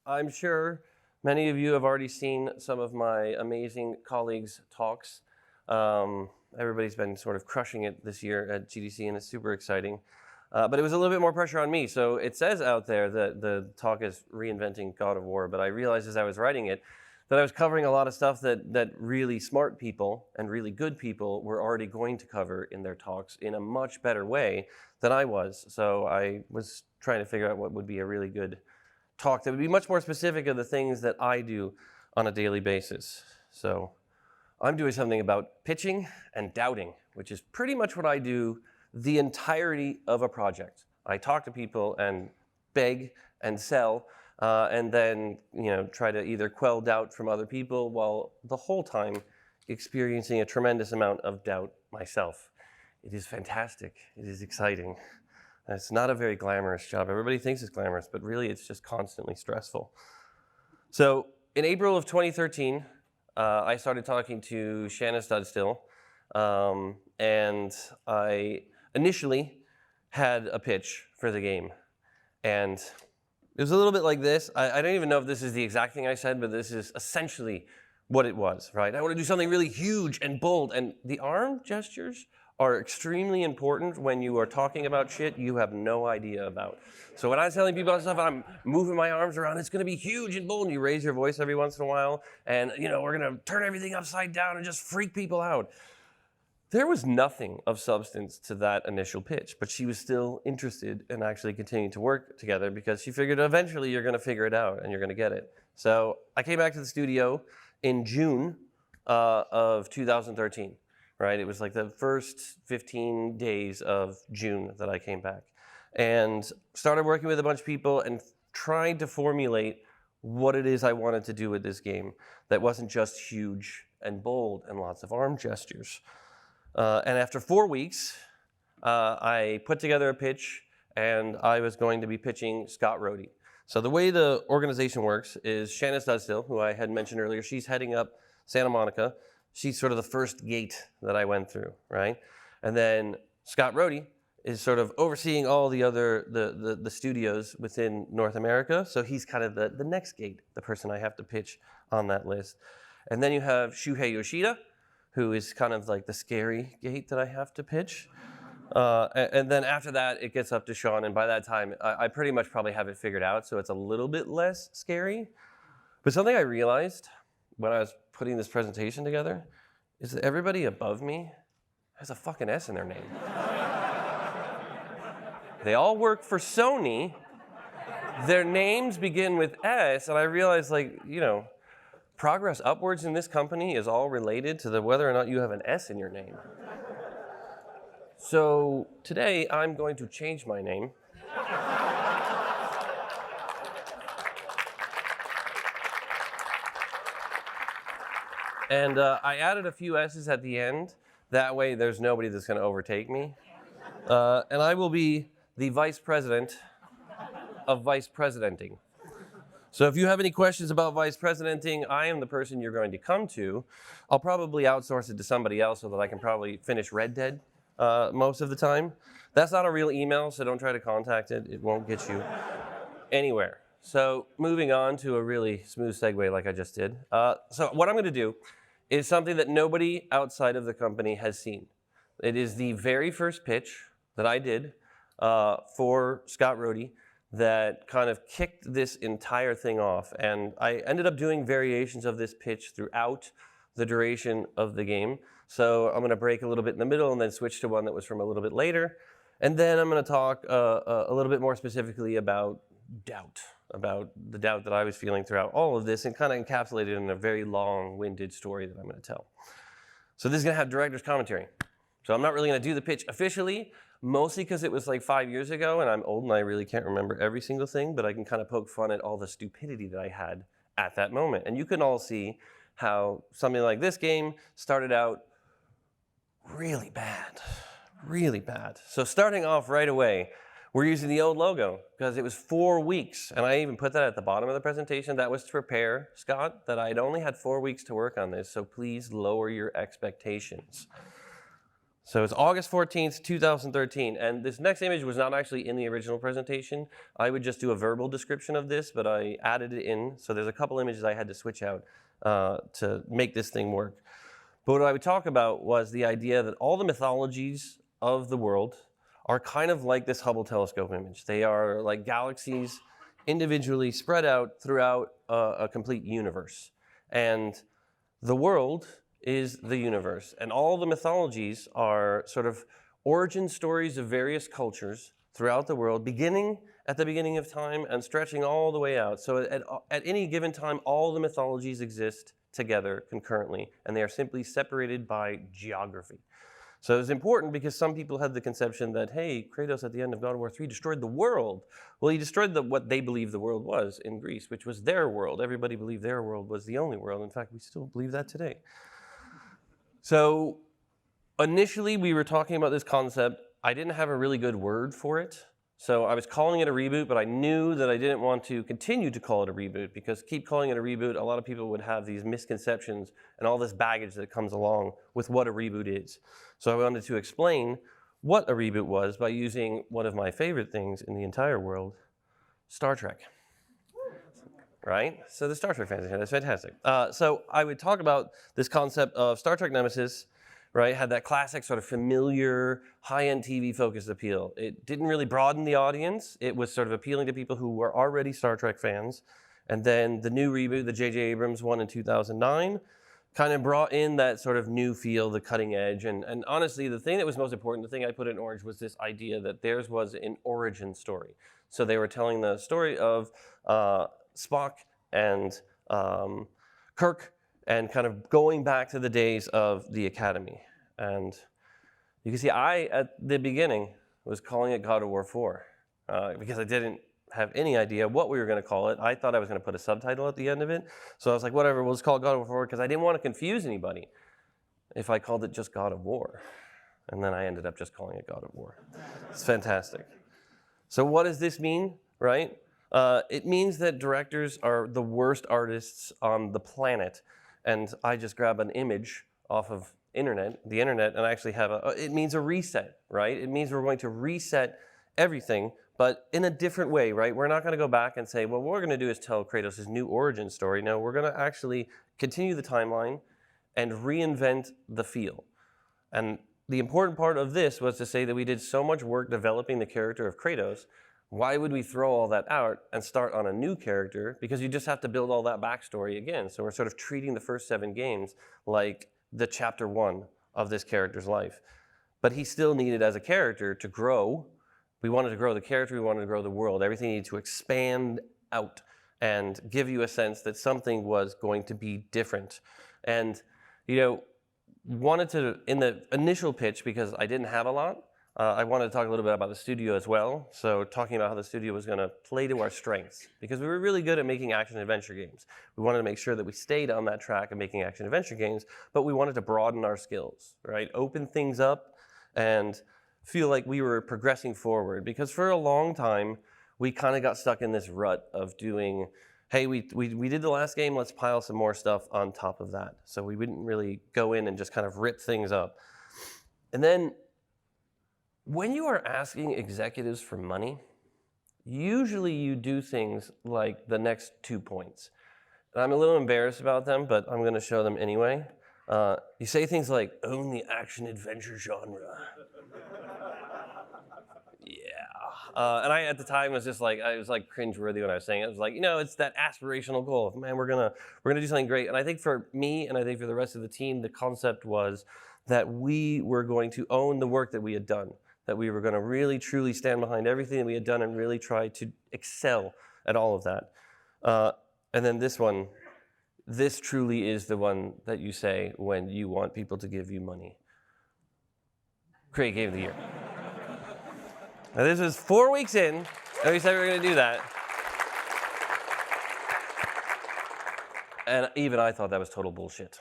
I'm sure many of you have already seen some of my amazing colleagues' talks. Everybody's been sort of crushing it this year at GDC, and it's super exciting. But it was a little bit more pressure on me. So it says out there that the talk is Reinventing God of War, but I realized as I was writing it that I was covering a lot of stuff that really smart people and really good people were already going to cover in their talks in a much better way than I was. So I was trying to figure out what would be a really good talk that would be much more specific of the things that I do on a daily basis. So I'm doing something about pitching and doubting, which is pretty much what I do the entirety of a project. I talk to people and beg and sell, and then try to either quell doubt from other people while the whole time experiencing a tremendous amount of doubt myself. It is fantastic. It is exciting. It's not a very glamorous job. Everybody thinks it's glamorous, but really it's just constantly stressful. So in April of 2013, I started talking to Shanna Studstill, and I initially had a pitch for the game. And it was a little bit like this. I don't even know if this is the exact thing I said, but this is essentially what it was, right? I want to do something really huge and bold, and the arm gestures are extremely important when you are talking about shit you have no idea about. So when I'm telling people about stuff, I'm moving my arms around, it's gonna be huge and bold, and you raise your voice every once in a while, and we're gonna turn everything upside down and just freak people out. There was nothing of substance to that initial pitch, but she was still interested in actually continuing to work together because she figured eventually you're gonna figure it out and you're gonna get it. So I came back to the studio in June of 2013. Right, it was like the first 15 days of June that I came back and started working with a bunch of people and tried to formulate what it is I wanted to do with this game that wasn't just huge and bold and lots of arm gestures. And after 4 weeks, I put together a pitch, and I was going to be pitching Scott Rohde. So the way the organization works is Shanna Studstill, who I had mentioned earlier, she's heading up Santa Monica. She's sort of the first gate that I went through, right? And then Scott Rohde is sort of overseeing all the other the studios within North America. So he's kind of the next gate, the person I have to pitch on that list. And then you have Shuhei Yoshida, who is kind of like the scary gate that I have to pitch. And then after that, it gets up to Sean. And by that time, I pretty much probably have it figured out. So it's a little bit less scary. But something I realized when I was putting this presentation together is that everybody above me has a fucking S in their name. They all work for Sony. Their names begin with S, and I realized, progress upwards in this company is all related to whether or not you have an S in your name. So today, I'm going to change my name. And I added a few S's at the end. That way, there's nobody that's going to overtake me. And I will be the vice president of vice presidenting. So if you have any questions about vice presidenting, I am the person you're going to come to. I'll probably outsource it to somebody else so that I can probably finish Red Dead most of the time. That's not a real email, so don't try to contact it. It won't get you anywhere. So moving on to a really smooth segue like I just did. So what I'm going to do is something that nobody outside of the company has seen. It is the very first pitch that I did for Scott Rohde that kind of kicked this entire thing off. And I ended up doing variations of this pitch throughout the duration of the game. So I'm going to break a little bit in the middle and then switch to one that was from a little bit later. And then I'm going to talk a little bit more specifically about doubt, about the doubt that I was feeling throughout all of this and kind of encapsulate it in a very long-winded story that I'm going to tell. So this is going to have director's commentary. So I'm not really going to do the pitch officially, mostly because it was like 5 years ago and I'm old and I really can't remember every single thing, but I can kind of poke fun at all the stupidity that I had at that moment. And you can all see how something like this game started out really bad, really bad. So starting off right away, we're using the old logo because it was 4 weeks. And I even put that at the bottom of the presentation. That was to prepare, Scott, that I'd only had 4 weeks to work on this. So please lower your expectations. So it's August 14th, 2013, and this next image was not actually in the original presentation. I would just do a verbal description of this, but I added it in. So there's a couple images I had to switch out to make this thing work. But what I would talk about was the idea that all the mythologies of the world are kind of like this Hubble telescope image. They are like galaxies individually spread out throughout a complete universe. And the world is the universe. And all the mythologies are sort of origin stories of various cultures throughout the world, beginning at the beginning of time and stretching all the way out. So at any given time, all the mythologies exist together concurrently, and they are simply separated by geography. So it's important because some people had the conception that, hey, Kratos at the end of God of War 3 destroyed the world. Well, he destroyed what they believed the world was in Greece, which was their world. Everybody believed their world was the only world. In fact, we still believe that today. So initially, we were talking about this concept. I didn't have a really good word for it. So I was calling it a reboot, but I knew that I didn't want to continue to call it a reboot because keep calling it a reboot, a lot of people would have these misconceptions and all this baggage that comes along with what a reboot is. So I wanted to explain what a reboot was by using one of my favorite things in the entire world, Star Trek. Right? So the Star Trek fans are here, that's fantastic. So I would talk about this concept of Star Trek Nemesis, right? Had that classic sort of familiar, high-end TV focused appeal. It didn't really broaden the audience. It was sort of appealing to people who were already Star Trek fans. And then the new reboot, the J.J. Abrams one in 2009, kind of brought in that sort of new feel, the cutting edge. And honestly, the thing that was most important, the thing I put in orange, was this idea that theirs was an origin story. So they were telling the story of Spock and Kirk, and kind of going back to the days of the Academy. And you can see at the beginning, was calling it God of War 4 because I didn't have any idea what we were going to call it. I thought I was going to put a subtitle at the end of it. So I was like, whatever, we'll just call it God of War 4 because I didn't want to confuse anybody if I called it just God of War. And then I ended up just calling it God of War. It's fantastic. So what does this mean, right? It means that directors are the worst artists on the planet. And I just grab an image off of the internet, and I actually have it means a reset, right? It means we're going to reset everything, but in a different way, right? We're not going to go back and say, well, what we're going to do is tell Kratos' new origin story. No, we're going to actually continue the timeline and reinvent the feel. And the important part of this was to say that we did so much work developing the character of Kratos. Why would we throw all that out and start on a new character? Because you just have to build all that backstory again. So we're sort of treating the first 7 games like the chapter 1 of this character's life. But he still needed, as a character, to grow. We wanted to grow the character, we wanted to grow the world. Everything needed to expand out and give you a sense that something was going to be different. And, wanted to, in the initial pitch, because I didn't have a lot, I wanted to talk a little bit about the studio as well. So talking about how the studio was going to play to our strengths, because we were really good at making action-adventure games. We wanted to make sure that we stayed on that track of making action-adventure games, but we wanted to broaden our skills, right? Open things up and feel like we were progressing forward. Because for a long time, we kind of got stuck in this rut of doing, hey, we did the last game, let's pile some more stuff on top of that. So we wouldn't really go in and just kind of rip things up. And then when you are asking executives for money, usually you do things like the next 2 points. And I'm a little embarrassed about them, but I'm going to show them anyway. You say things like, own the action-adventure genre. Yeah. And I, at the time, was just like, I was like cringeworthy when I was saying it. I was like, it's that aspirational goal of, man, we're gonna do something great. And I think for me, and I think for the rest of the team, the concept was that we were going to own the work that we had done. That we were going to really, truly stand behind everything that we had done and really try to excel at all of that. And then this one, this truly is the one that you say when you want people to give you money. Create Game of the Year. Now this was 4 weeks in, and we said we were going to do that. And even I thought that was total bullshit.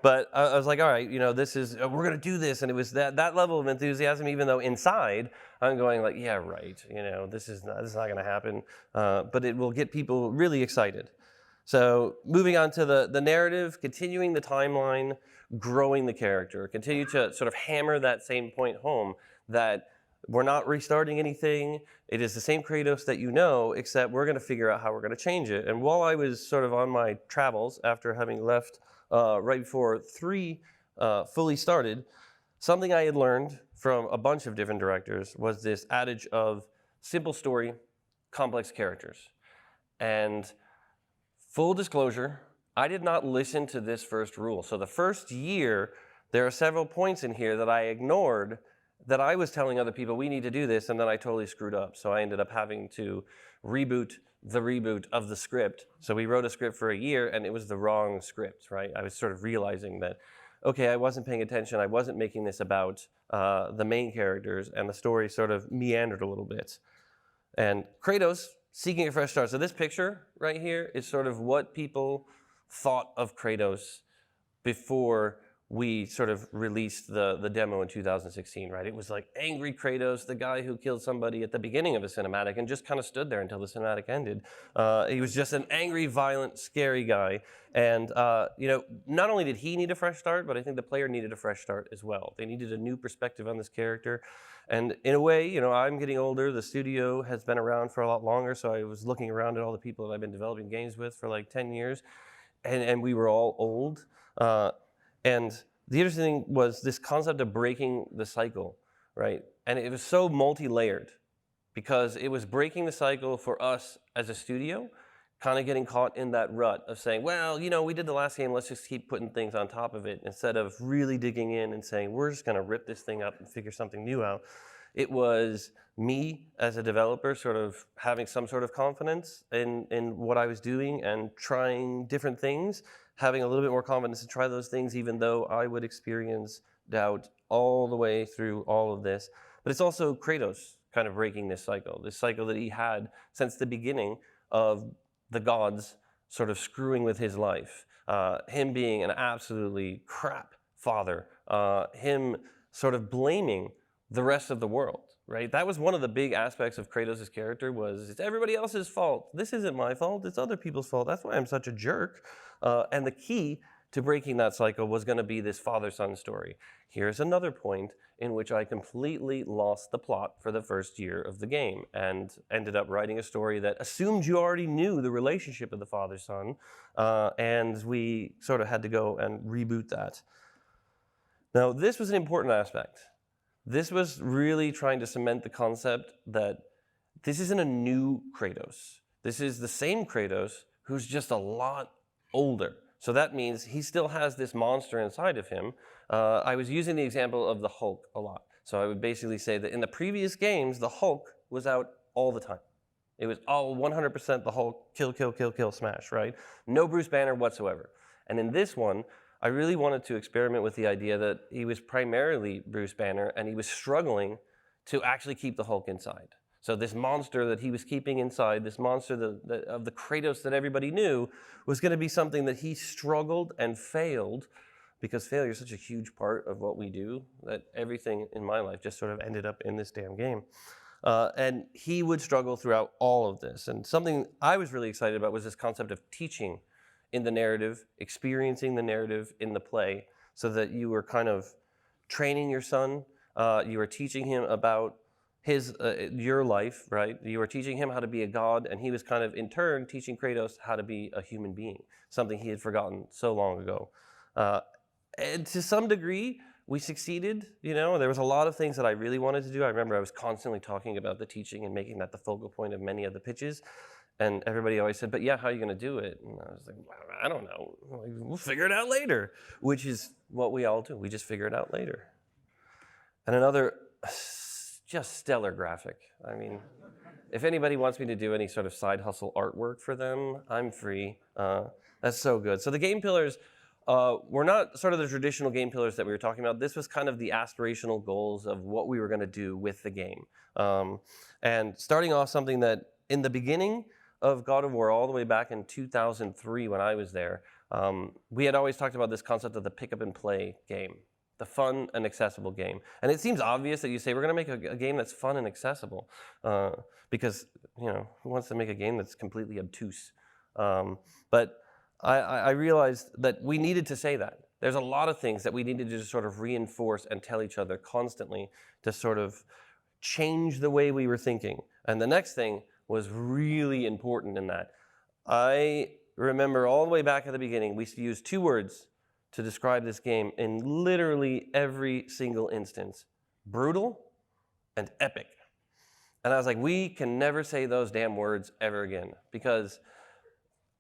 But I was like, all right, this is, we're going to do this. And it was that level of enthusiasm, even though inside I'm going like, yeah, right. This is not going to happen. But it will get people really excited. So moving on to the narrative, continuing the timeline, growing the character, continue to sort of hammer that same point home that we're not restarting anything. It is the same Kratos that you know, except we're going to figure out how we're going to change it. And while I was sort of on my travels after having left right before 3 fully started, something I had learned from a bunch of different directors was this adage of simple story, complex characters. And full disclosure, I did not listen to this first rule. So the first year, there are several points in here that I ignored that I was telling other people, we need to do this, and then I totally screwed up. So I ended up having to reboot the reboot of the script. So we wrote a script for a year, and it was the wrong script, right? I was sort of realizing that, okay, I wasn't paying attention. I wasn't making this about the main characters, and the story sort of meandered a little bit. And Kratos, seeking a fresh start. So this picture right here is sort of what people thought of Kratos before we sort of released the demo in 2016, right? It was like angry Kratos, the guy who killed somebody at the beginning of a cinematic and just kind of stood there until the cinematic ended. He was just an angry, violent, scary guy. And not only did he need a fresh start, but I think the player needed a fresh start as well. They needed a new perspective on this character. And in a way, I'm getting older. The studio has been around for a lot longer, so I was looking around at all the people that I've been developing games with for like 10 years, and we were all old. And the interesting thing was this concept of breaking the cycle, right? And it was so multi-layered because it was breaking the cycle for us as a studio, kind of getting caught in that rut of saying, well, we did the last game, let's just keep putting things on top of it instead of really digging in and saying, we're just going to rip this thing up and figure something new out. It was me as a developer sort of having some sort of confidence in what I was doing and trying different things, having a little bit more confidence to try those things, even though I would experience doubt all the way through all of this. But it's also Kratos kind of breaking this cycle that he had since the beginning of the gods sort of screwing with his life, him being an absolutely crap father, him sort of blaming the rest of the world, right? That was one of the big aspects of Kratos' character was, it's everybody else's fault. This isn't my fault, it's other people's fault. That's why I'm such a jerk. And the key to breaking that cycle was going to be this father-son story. Here's another point in which I completely lost the plot for the first year of the game and ended up writing a story that assumed you already knew the relationship of the father-son, and we sort of had to go and reboot that. Now, this was an important aspect. This was really trying to cement the concept that this isn't a new Kratos. This is the same Kratos who's just a lot older. So that means he still has this monster inside of him. I was using the example of the Hulk a lot. So I would basically say that in the previous games, the Hulk was out all the time. It was all 100% the Hulk, kill, kill, kill, kill, smash, right? No Bruce Banner whatsoever. And in this one, I really wanted to experiment with the idea that he was primarily Bruce Banner and he was struggling to actually keep the Hulk inside. So this monster that he was keeping inside, this monster of the Kratos that everybody knew, was going to be something that he struggled and failed, because failure is such a huge part of what we do that everything in my life just sort of ended up in this damn game. And he would struggle throughout all of this. And something I was really excited about was this concept of teaching in the narrative, experiencing the narrative in the play, so that you were kind of training your son, you were teaching him about your life, right? You were teaching him how to be a god, and he was kind of, in turn, teaching Kratos how to be a human being, something he had forgotten so long ago. And to some degree, we succeeded. There was a lot of things that I really wanted to do. I remember I was constantly talking about the teaching and making that the focal point of many of the pitches. And everybody always said, but yeah, how are you going to do it? And I was like, well, I don't know. We'll figure it out later, which is what we all do. We just figure it out later. And another just stellar graphic. I mean, if anybody wants me to do any sort of side hustle artwork for them, I'm free. That's so good. So the game pillars were not sort of the traditional game pillars that we were talking about. This was kind of the aspirational goals of what we were going to do with the game. And starting off something that in the beginning of God of War, all the way back in 2003 when I was there, we had always talked about this concept of the pick up and play game, the fun and accessible game. And it seems obvious that you say, we're going to make a game that's fun and accessible, because, who wants to make a game that's completely obtuse? But I realized that we needed to say that. There's a lot of things that we needed to just sort of reinforce and tell each other constantly to sort of change the way we were thinking. And the next thing was really important in that. I remember all the way back at the beginning, we used to use 2 words to describe this game in literally every single instance: brutal and epic. And I was like, we can never say those damn words ever again, because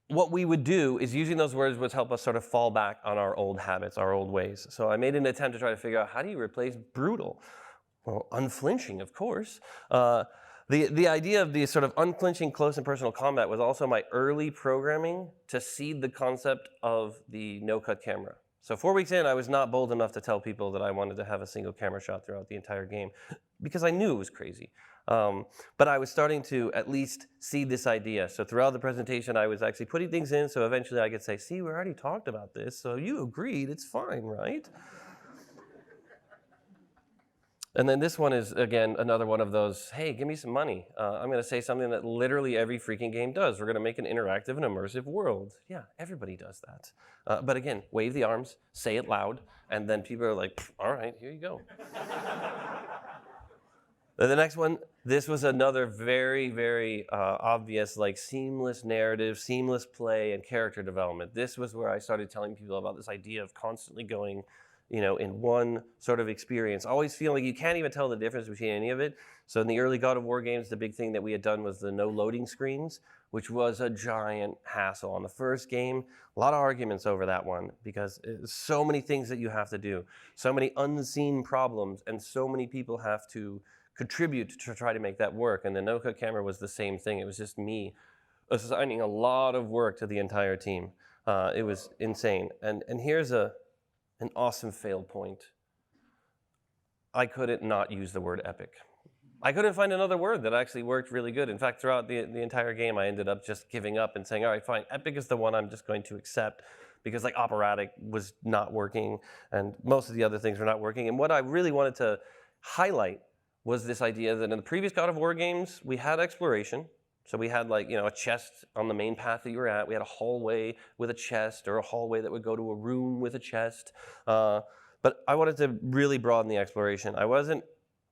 what we would do is using those words would help us sort of fall back on our old habits, our old ways. So I made an attempt to try to figure out, how do you replace brutal? Well, unflinching, of course. The idea of the sort of unflinching close and personal combat was also my early programming to seed the concept of the no-cut camera. So 4 weeks in, I was not bold enough to tell people that I wanted to have a single camera shot throughout the entire game, because I knew it was crazy. But I was starting to at least see this idea. So throughout the presentation, I was actually putting things in, so eventually I could say, see, we already talked about this, so you agreed, it's fine, right? And then this one is, again, another one of those, hey, give me some money. I'm going to say something that literally every freaking game does. We're going to make an interactive and immersive world. Yeah, everybody does that. But again, wave the arms, say it loud, and then people are like, all right, here you go. The next one, this was another very, very obvious, like seamless narrative, seamless play, and character development. This was where I started telling people about this idea of constantly going, in one sort of experience, always feeling you can't even tell the difference between any of it. So in the early God of War games, the big thing that we had done was the no loading screens, which was a giant hassle. On the first game, a lot of arguments over that one, because so many things that you have to do, so many unseen problems, and so many people have to contribute to try to make that work. And the no-cut camera was the same thing. It was just me assigning a lot of work to the entire team. It was insane. And here's an awesome fail point. I couldn't not use the word epic. I couldn't find another word that actually worked really good. In fact, throughout the entire game, I ended up just giving up and saying, all right, fine, epic is the one I'm just going to accept, because like operatic was not working and most of the other things were not working. And what I really wanted to highlight was this idea that in the previous God of War games, we had exploration. So we had a chest on the main path that you were at. We had a hallway with a chest, or a hallway that would go to a room with a chest. But I wanted to really broaden the exploration. I wasn't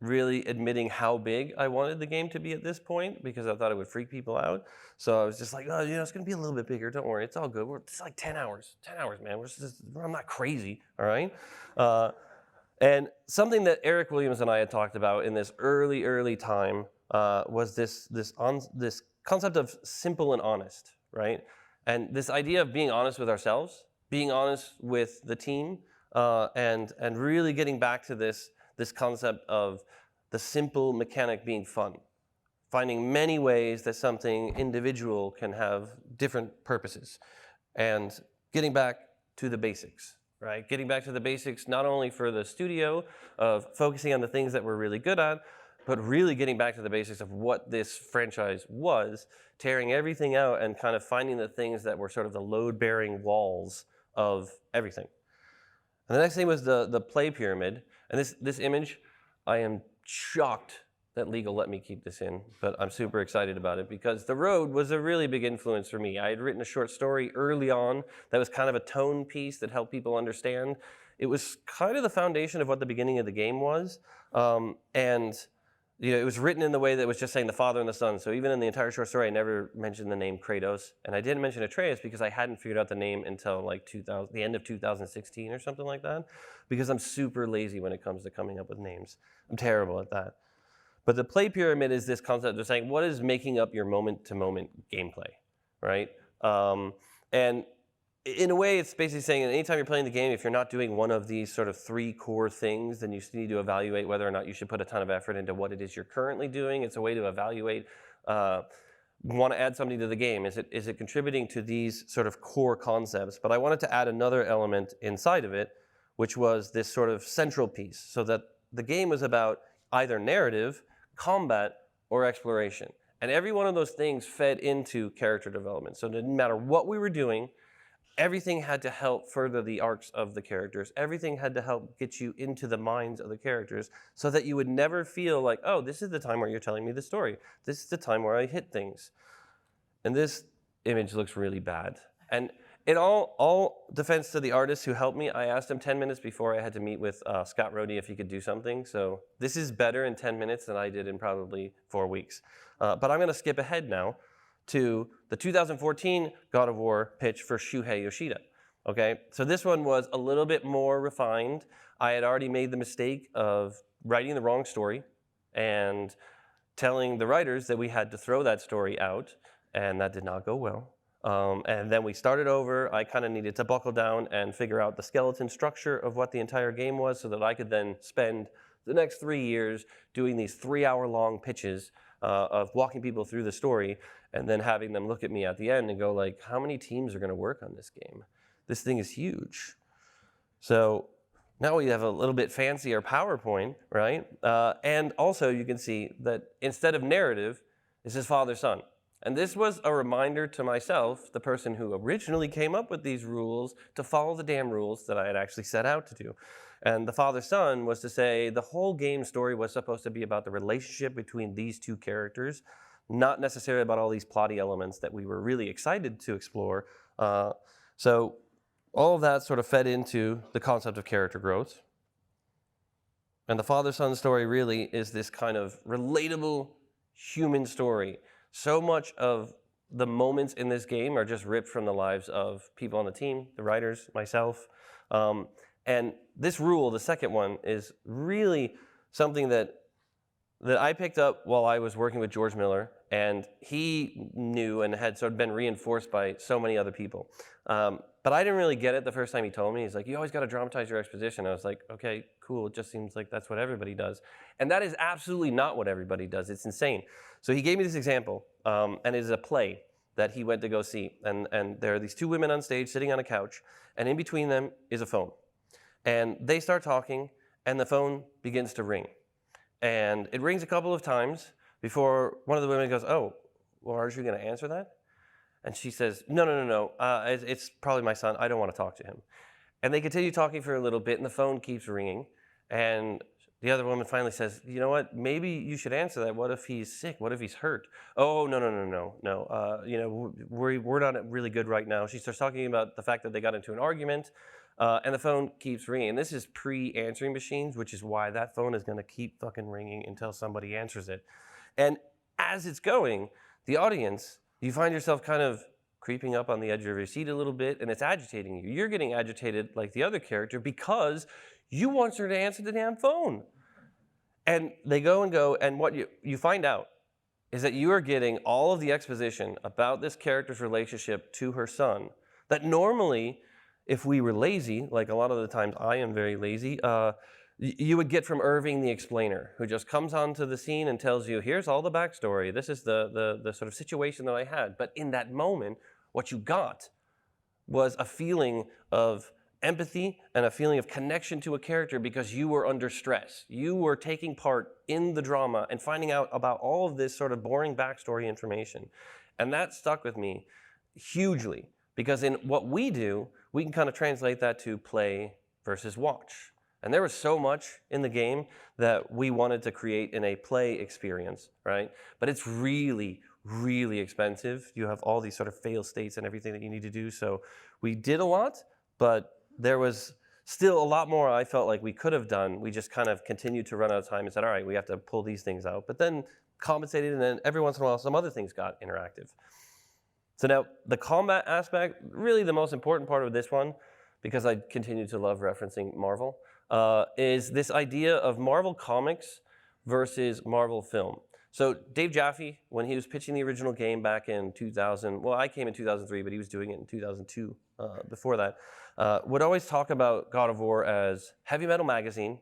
really admitting how big I wanted the game to be at this point, because I thought it would freak people out. So I was just like, oh, it's going to be a little bit bigger. Don't worry, it's all good. It's like 10 hours. 10 hours, man. I'm not crazy, all right? And something that Eric Williams and I had talked about in this early time was this concept of simple and honest, right? And this idea of being honest with ourselves, being honest with the team, and really getting back to this concept of the simple mechanic being fun. Finding many ways that something individual can have different purposes. And getting back to the basics. Right? Getting back to the basics, not only for the studio of focusing on the things that we're really good at, but really getting back to the basics of what this franchise was, tearing everything out and kind of finding the things that were sort of the load-bearing walls of everything. And the next thing was the play pyramid. And this image, I am shocked that legal let me keep this in, but I'm super excited about it, because the road was a really big influence for me. I had written a short story early on that was kind of a tone piece that helped people understand. It was kind of the foundation of what the beginning of the game was. And it was written in the way that was just saying the father and the son. So even in the entire short story, I never mentioned the name Kratos. And I didn't mention Atreus because I hadn't figured out the name until like the end of 2016 or something like that, because I'm super lazy when it comes to coming up with names. I'm terrible at that. But the play pyramid is this concept of saying, what is making up your moment-to-moment gameplay, right? And in a way, it's basically saying that anytime you're playing the game, if you're not doing one of these sort of 3 core things, then you need to evaluate whether or not you should put a ton of effort into what it is you're currently doing. It's a way to evaluate, want to add something to the game. Is it contributing to these sort of core concepts? But I wanted to add another element inside of it, which was this sort of central piece, so that the game was about either narrative, combat, or exploration. And every one of those things fed into character development. So it didn't matter what we were doing, everything had to help further the arcs of the characters. Everything had to help get you into the minds of the characters, so that you would never feel like, oh, this is the time where you're telling me the story. This is the time where I hit things. And this image looks really bad. And in all defense to the artists who helped me, I asked him 10 minutes before I had to meet with Scott Rohde if he could do something. So this is better in 10 minutes than I did in probably 4 weeks. But I'm going to skip ahead now to the 2014 God of War pitch for Shuhei Yoshida. Okay, so this one was a little bit more refined. I had already made the mistake of writing the wrong story and telling the writers that we had to throw that story out, and that did not go well. And then we started over. I kind of needed to buckle down and figure out the skeleton structure of what the entire game was so that I could then spend the next 3 years doing these 3-hour-long pitches of walking people through the story and then having them look at me at the end and go like, how many teams are going to work on this game? This thing is huge. So now we have a little bit fancier PowerPoint, right? And also you can see that instead of narrative, this is father-son. And this was a reminder to myself, the person who originally came up with these rules, to follow the damn rules that I had actually set out to do. And the father-son was to say the whole game story was supposed to be about the relationship between these two characters, not necessarily about all these plotty elements that we were really excited to explore. So all of that sort of fed into the concept of character growth. And the father-son story really is this kind of relatable human story. So much of the moments in this game are just ripped from the lives of people on the team, the writers, myself. And this rule, the second one, is really something that I picked up while I was working with George Miller, and he knew and had sort of been reinforced by so many other people. But I didn't really get it the first time he told me. He's like, you always got to dramatize your exposition. I was like, okay, cool. It just seems like that's what everybody does. And that is absolutely not what everybody does. It's insane. So he gave me this example, and it is a play that he went to go see. And there are these two women on stage sitting on a couch, and in between them is a phone. And they start talking, and the phone begins to ring. And it rings a couple of times before one of the women goes, oh, well, aren't you going to answer that? And she says, no, it's probably my son. I don't want to talk to him. And they continue talking for a little bit, and the phone keeps ringing. And the other woman finally says, you know what, maybe you should answer that. What if he's sick? What if he's hurt? Oh, no. We're not really good right now. She starts talking about the fact that they got into an argument, and the phone keeps ringing. And this is pre-answering machines, which is why that phone is going to keep fucking ringing until somebody answers it. And as it's going, the audience, you find yourself kind of creeping up on the edge of your seat a little bit, and it's agitating you. You're getting agitated like the other character because you want her to answer the damn phone. And they go, and what you find out is that you are getting all of the exposition about this character's relationship to her son that normally, if we were lazy, like a lot of the times I am very lazy, you would get from Irving the Explainer, who just comes onto the scene and tells you, here's all the backstory. This is the sort of situation that I had. But in that moment, what you got was a feeling of empathy and a feeling of connection to a character because you were under stress. You were taking part in the drama and finding out about all of this sort of boring backstory information. And that stuck with me hugely because in what we do, we can kind of translate that to play versus watch. And there was so much in the game that we wanted to create in a play experience, right? But it's really, really expensive. You have all these sort of fail states and everything that you need to do. So we did a lot, but there was still a lot more I felt like we could have done. We just kind of continued to run out of time and said, all right, we have to pull these things out. But then compensated, and then every once in a while, some other things got interactive. So now the combat aspect, really the most important part of this one, because I continue to love referencing Marvel, is this idea of Marvel Comics versus Marvel film. So Dave Jaffe, when he was pitching the original game back in 2000, well, I came in 2003, but he was doing it in 2002 before that, would always talk about God of War as Heavy Metal Magazine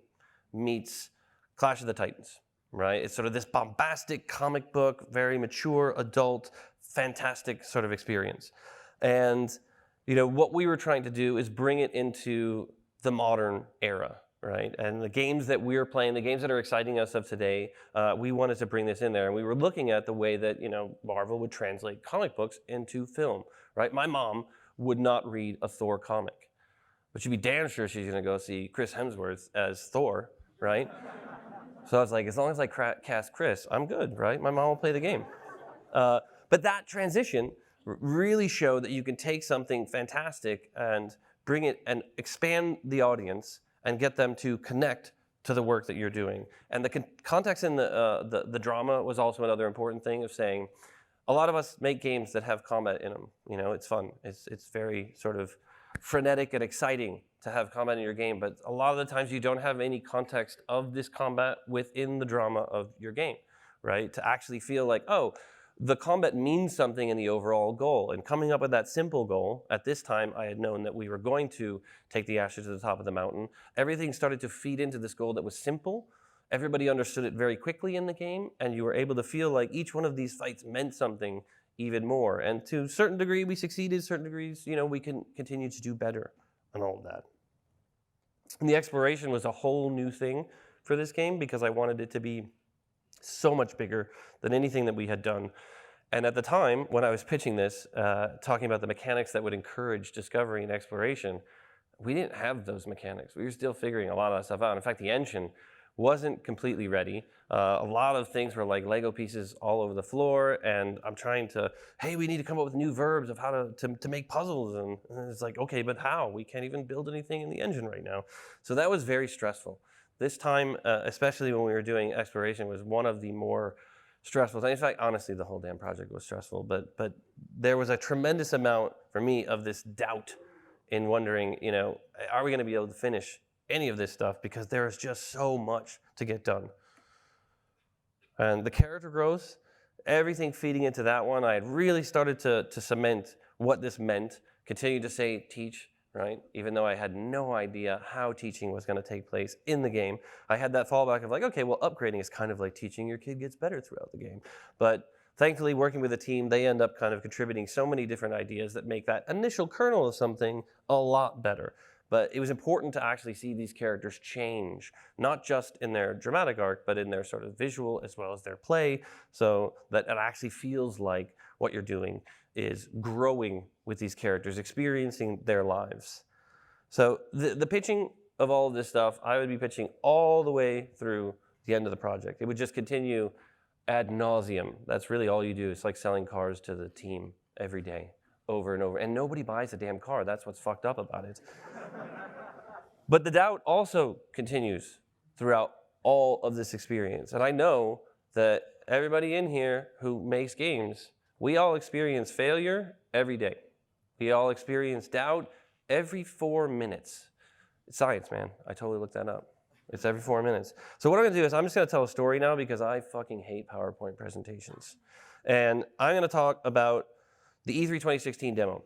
meets Clash of the Titans, right? It's sort of this bombastic comic book, very mature, adult, fantastic sort of experience. And what we were trying to do is bring it into the modern era, right? And the games that we're playing, the games that are exciting us of today, we wanted to bring this in there. And we were looking at the way that, Marvel would translate comic books into film, right? My mom would not read a Thor comic, but she'd be damn sure she's gonna go see Chris Hemsworth as Thor, right? So I was like, as long as I cast Chris, I'm good, right? My mom will play the game. But that transition really show that you can take something fantastic and bring it and expand the audience and get them to connect to the work that you're doing. And the context in the drama was also another important thing of saying, a lot of us make games that have combat in them. You know, it's fun. It's very sort of frenetic and exciting to have combat in your game, but a lot of the times you don't have any context of this combat within the drama of your game, right? To actually feel like, oh, the combat means something in the overall goal. And coming up with that simple goal, at this time I had known that we were going to take the Asher to the top of the mountain. Everything started to feed into this goal that was simple. Everybody understood it very quickly in the game, and you were able to feel like each one of these fights meant something even more. And to a certain degree, we succeeded. Certain degrees, you know, we can continue to do better and all of that. And the exploration was a whole new thing for this game because I wanted it to be so much bigger than anything that we had done. And at the time, when I was pitching this, talking about the mechanics that would encourage discovery and exploration, we didn't have those mechanics. We were still figuring a lot of that stuff out. In fact, the engine wasn't completely ready. A lot of things were like Lego pieces all over the floor, and I'm trying to, hey, we need to come up with new verbs of how to make puzzles, and it's like, okay, but how? We can't even build anything in the engine right now. So that was very stressful. This time, especially when we were doing exploration, was one of the more stressful. In fact, honestly, the whole damn project was stressful, but there was a tremendous amount for me of this doubt in wondering, you know, are we gonna be able to finish any of this stuff, because there is just so much to get done. And the character growth, everything feeding into that one, I had really started to cement what this meant, continue to say teach, right? Even though I had no idea how teaching was gonna take place in the game. I had that fallback of like, okay, well, upgrading is kind of like teaching. Your kid gets better throughout the game. But thankfully, working with a team, they end up kind of contributing so many different ideas that make that initial kernel of something a lot better. But it was important to actually see these characters change, not just in their dramatic arc, but in their sort of visual as well as their play, so that it actually feels like what you're doing is growing with these characters, experiencing their lives. So the pitching of all of this stuff, I would be pitching all the way through the end of the project. It would just continue ad nauseum. That's really all you do. It's like selling cars to the team every day, over and over. And nobody buys a damn car. That's what's fucked up about it. But the doubt also continues throughout all of this experience. And I know that everybody in here who makes games, we all experience failure every day. We all experience doubt every 4 minutes. It's science, man. I totally looked that up. It's every 4 minutes. So what I'm gonna do is I'm just gonna tell a story now because I fucking hate PowerPoint presentations. And I'm gonna talk about the E3 2016 demo.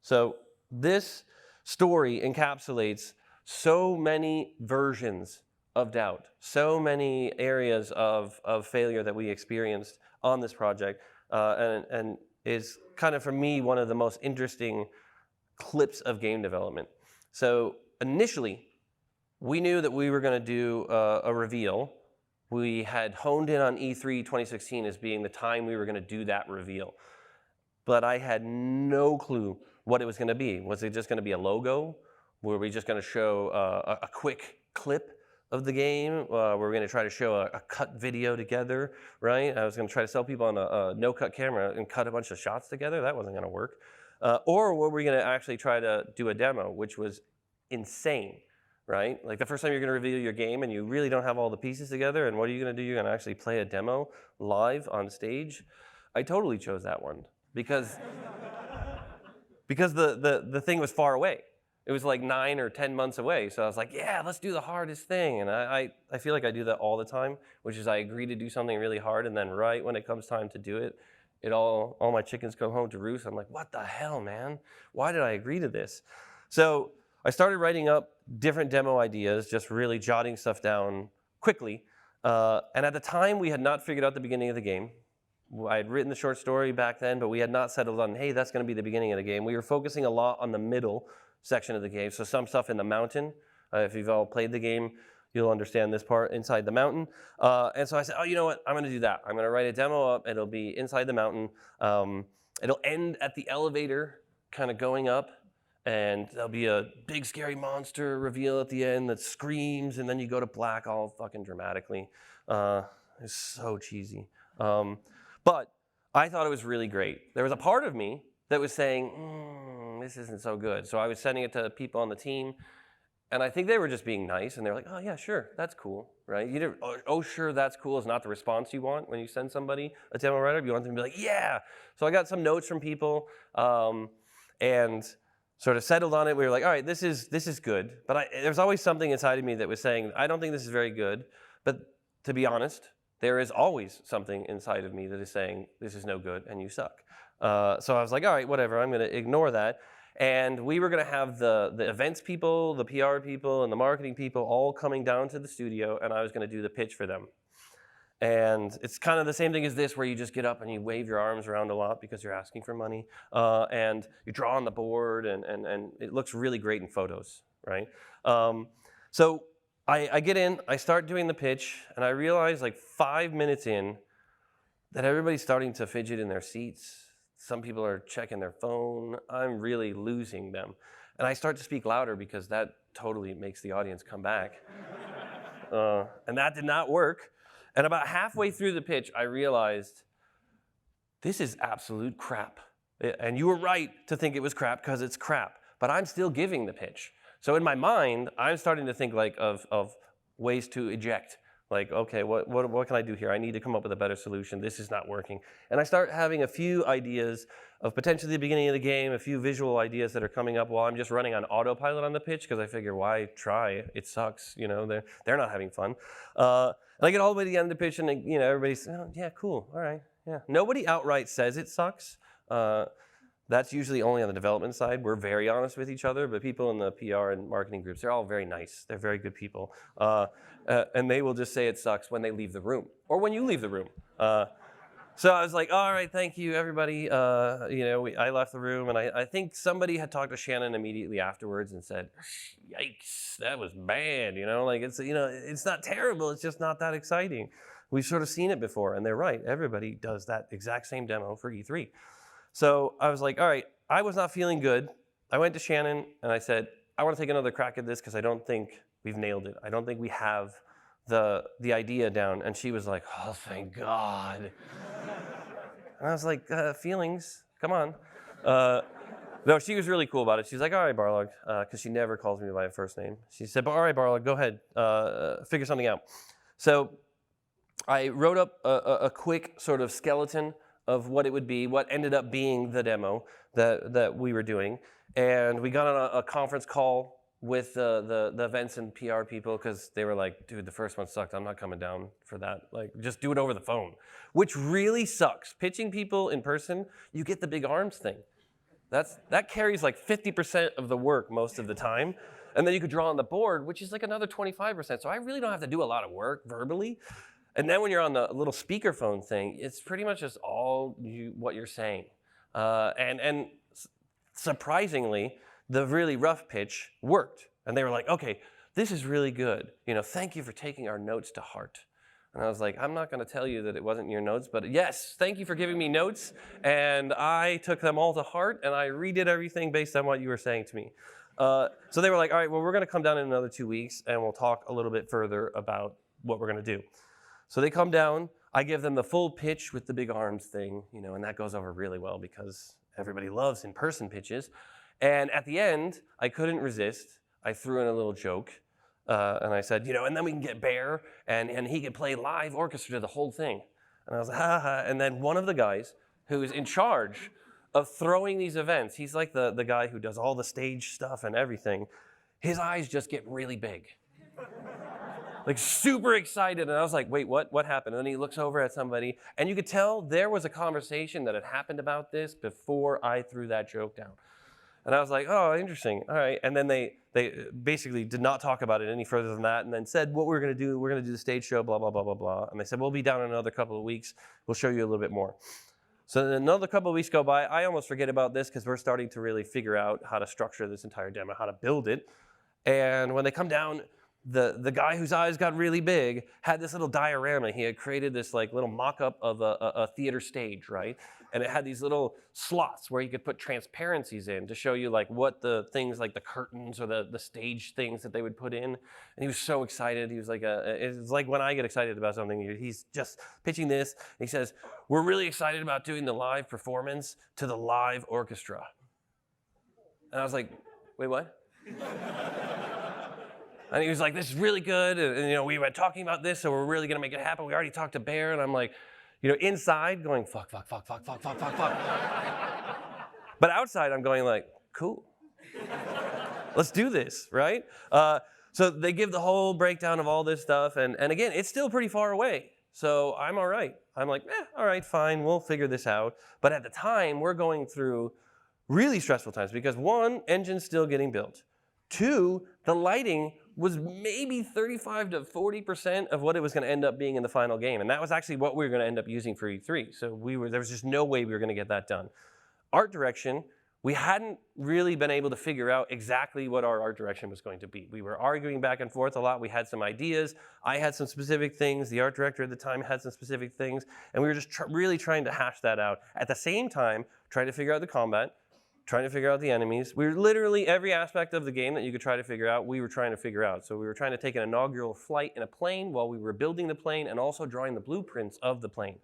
So this story encapsulates so many versions of doubt, so many areas of failure that we experienced on this project, and is kind of, for me, one of the most interesting clips of game development. So initially, we knew that we were going to do a reveal. We had honed in on E3 2016 as being the time we were going to do that reveal. But I had no clue what it was going to be. Was it just going to be a logo? Were we just going to show a quick clip of the game? Were we going to try to show a cut video together, right? I was going to try to sell people on a no-cut camera and cut a bunch of shots together. That wasn't going to work. Or were we going to actually try to do a demo, which was insane, right? Like the first time you're going to reveal your game and you really don't have all the pieces together, and what are you going to do? You're going to actually play a demo live on stage? I totally chose that one because the thing was far away. It was like 9 or 10 months away. So I was like, yeah, let's do the hardest thing. And I feel like I do that all the time, which is I agree to do something really hard, and then right when it comes time to do it, all my chickens come home to roost. I'm like, what the hell, man? Why did I agree to this? So I started writing up different demo ideas, just really jotting stuff down quickly. And at the time, we had not figured out the beginning of the game. I had written the short story back then, but we had not settled on, hey, that's going to be the beginning of the game. We were focusing a lot on the middle section of the game. So some stuff in the mountain. If you've all played the game, you'll understand this part inside the mountain. And so I said, oh, you know what? I'm going to do that. I'm going to write a demo up. It'll be inside the mountain. It'll end at the elevator kind of going up. And there'll be a big scary monster reveal at the end that screams, and then you go to black all fucking dramatically. It's so cheesy. But I thought it was really great. There was a part of me that was saying, this isn't so good. So I was sending it to people on the team, and I think they were just being nice, and they're like, oh yeah, sure, that's cool, right? You didn't, oh sure, that's cool is not the response you want when you send somebody a demo write-up. You want them to be like, yeah. So I got some notes from people, and sort of settled on it. We were like, all right, this is good. But there's always something inside of me that was saying, I don't think this is very good. But to be honest, there is always something inside of me that is saying, this is no good and you suck. So I was like, all right, whatever, I'm going to ignore that. And we were going to have the events people, the PR people, and the marketing people all coming down to the studio, and I was going to do the pitch for them. And it's kind of the same thing as this, where you just get up and you wave your arms around a lot because you're asking for money, and you draw on the board, and it looks really great in photos, right? So I get in, I start doing the pitch, and I realize like 5 minutes in that everybody's starting to fidget in their seats. Some people are checking their phone. I'm really losing them. And I start to speak louder because that totally makes the audience come back. And that did not work. And about halfway through the pitch, I realized this is absolute crap. And you were right to think it was crap because it's crap. But I'm still giving the pitch. So in my mind, I'm starting to think like of ways to eject. Like, okay, what can I do here? I need to come up with a better solution. This is not working. And I start having a few ideas of potentially the beginning of the game, a few visual ideas that are coming up while I'm just running on autopilot on the pitch, because I figure, why try? It sucks. You know, they're not having fun. And I get all the way to the end of the pitch, and everybody's, oh, yeah, cool, all right, yeah. Nobody outright says it sucks. That's usually only on the development side. We're very honest with each other, but people in the PR and marketing groups, they're all very nice. They're very good people. And they will just say it sucks when they leave the room, or when you leave the room. So I was like, all right, thank you, everybody. I left the room, and I think somebody had talked to Shannon immediately afterwards and said, yikes, that was bad. It's not terrible. It's just not that exciting. We've sort of seen it before, and they're right. Everybody does that exact same demo for E3. So I was like, all right, I was not feeling good. I went to Shannon and I said, I want to take another crack at this because I don't think we've nailed it. I don't think we have the idea down. And she was like, oh, thank God. And I was like, feelings, come on. No, she was really cool about it. She's like, all right, Barlog, because she never calls me by my first name. She said, but all right, Barlog, go ahead, figure something out. So I wrote up a quick sort of skeleton of what it would be, what ended up being the demo that we were doing. And we got on a conference call with the events and PR people, because they were like, dude, the first one sucked. I'm not coming down for that. Like, just do it over the phone, which really sucks. Pitching people in person, you get the big arms thing. That carries like 50% of the work most of the time. And then you could draw on the board, which is like another 25%. So I really don't have to do a lot of work verbally. And then when you're on the little speakerphone thing, it's pretty much just all what you're saying. And surprisingly, the really rough pitch worked. And they were like, okay, this is really good. Thank you for taking our notes to heart. And I was like, I'm not going to tell you that it wasn't your notes, but yes, thank you for giving me notes. And I took them all to heart, and I redid everything based on what you were saying to me. So they were like, all right, well, we're going to come down in another 2 weeks, and we'll talk a little bit further about what we're going to do. So they come down, I give them the full pitch with the big arms thing, and that goes over really well because everybody loves in-person pitches. And at the end, I couldn't resist. I threw in a little joke, and I said, and then we can get Bear, and he can play live orchestra to the whole thing. And I was like, ha ha. And then one of the guys who is in charge of throwing these events, he's like the guy who does all the stage stuff and everything, his eyes just get really big. Like super excited, and I was like, wait, what happened? And then he looks over at somebody, and you could tell there was a conversation that had happened about this before I threw that joke down. And I was like, oh, interesting, all right. And then they basically did not talk about it any further than that, and then said what we're going to do the stage show, blah, blah, blah, blah, blah. And they said, we'll be down in another couple of weeks. We'll show you a little bit more. So then another couple of weeks go by. I almost forget about this because we're starting to really figure out how to structure this entire demo, how to build it. And when they come down, the guy whose eyes got really big had this little diorama. He had created this like little mock-up of a theater stage, right? and it had these little slots where you could put transparencies in to show you like what the things like the curtains or the stage things that they would put in. And he was so excited. He was like, it's like when I get excited about something, he's just pitching this. He says, we're really excited about doing the live performance to the live orchestra. And I was like, wait, what? And he was like, this is really good. And we were talking about this, so we're really going to make it happen. We already talked to Bear. And I'm like, inside going, fuck. But outside, I'm going like, cool. Let's do this, right? So they give the whole breakdown of all this stuff. And again, it's still pretty far away. So I'm all right. I'm like, all right, fine. We'll figure this out. But at the time, we're going through really stressful times because 1, engine's still getting built. 2, the lighting was maybe 35 to 40% of what it was going to end up being in the final game. And that was actually what we were going to end up using for E3. So there was just no way we were going to get that done. Art direction, we hadn't really been able to figure out exactly what our art direction was going to be. We were arguing back and forth a lot. We had some ideas. I had some specific things. The art director at the time had some specific things. And we were just really trying to hash that out. At the same time, trying to figure out the combat, trying to figure out the enemies. We were literally every aspect of the game that you could try to figure out, we were trying to figure out. So we were trying to take an inaugural flight in a plane while we were building the plane and also drawing the blueprints of the plane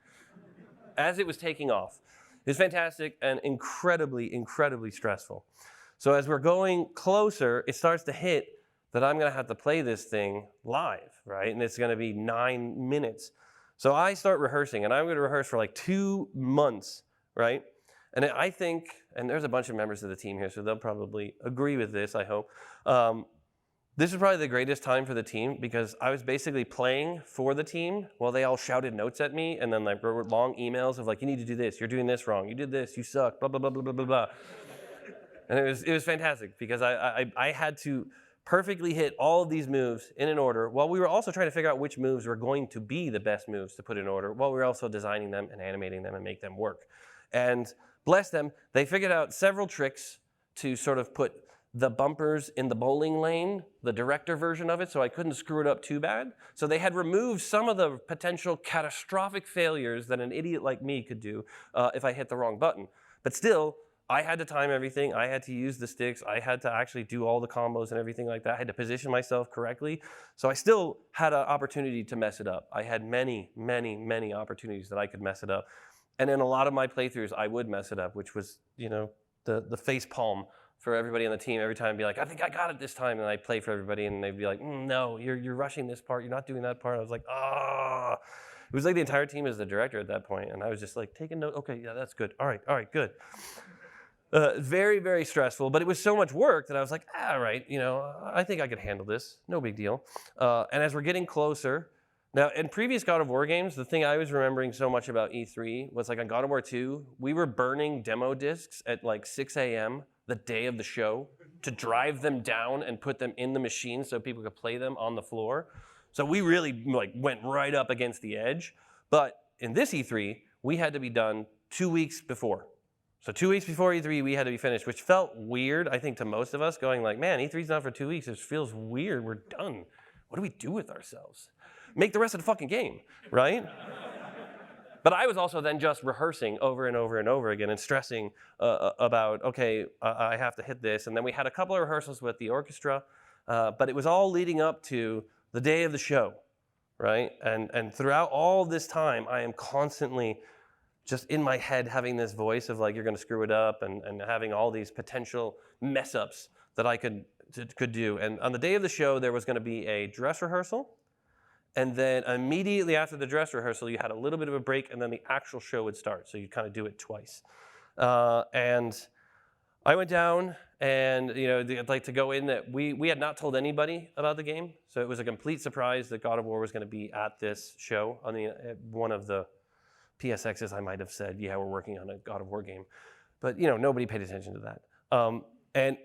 as it was taking off. It was fantastic and incredibly, incredibly stressful. So as we're going closer, it starts to hit that I'm going to have to play this thing live, right? And it's going to be 9 minutes. So I start rehearsing, and I'm going to rehearse for like 2 months, right? And I think, and there's a bunch of members of the team here, so they'll probably agree with this, I hope. This is probably the greatest time for the team because I was basically playing for the team while they all shouted notes at me and then like wrote long emails of like, you need to do this, you're doing this wrong, you did this, you suck, blah, blah, blah, blah, blah, blah, blah. And it was fantastic because I had to perfectly hit all of these moves in an order while we were also trying to figure out which moves were going to be the best moves to put in order while we were also designing them and animating them and make them work. And bless them, they figured out several tricks to sort of put the bumpers in the bowling lane, the director version of it, so I couldn't screw it up too bad. So they had removed some of the potential catastrophic failures that an idiot like me could do if I hit the wrong button. But still, I had to time everything. I had to use the sticks. I had to actually do all the combos and everything like that. I had to position myself correctly. So I still had an opportunity to mess it up. I had many, many, many opportunities that I could mess it up. And in a lot of my playthroughs, I would mess it up, which was, the face palm for everybody on the team every time. Be like, I think I got it this time. And I'd play for everybody, and they'd be like, no, you're rushing this part. You're not doing that part. I was like, ah. It was like the entire team is the director at that point, and I was just like, taking note. Okay, yeah, that's good. All right, good. Very, very stressful, but it was so much work that I was like, all right, I think I could handle this. No big deal. And as we're getting closer, now in previous God of War games, the thing I was remembering so much about E3 was like on God of War 2, we were burning demo discs at like 6 a.m. the day of the show to drive them down and put them in the machine so people could play them on the floor. So we really went right up against the edge. But in this E3, we had to be done 2 weeks before. So 2 weeks before E3, we had to be finished, which felt weird, I think, to most of us, going like, man, E3's not for 2 weeks. It feels weird. We're done. What do we do with ourselves? Make the rest of the fucking game, right? But I was also then just rehearsing over and over and over again and stressing about, okay, I have to hit this. And then we had a couple of rehearsals with the orchestra, but it was all leading up to the day of the show, right? And throughout all this time, I am constantly just in my head having this voice of like, you're going to screw it up and having all these potential mess ups that I could do. And on the day of the show, there was going to be a dress rehearsal. And then immediately after the dress rehearsal, you had a little bit of a break, and then the actual show would start. So you kind of do it twice. And I went down, and I'd like to go in that we had not told anybody about the game. So it was a complete surprise that God of War was going to be at this show. On one of the PSXs, I might have said, yeah, we're working on a God of War game. But nobody paid attention to that. And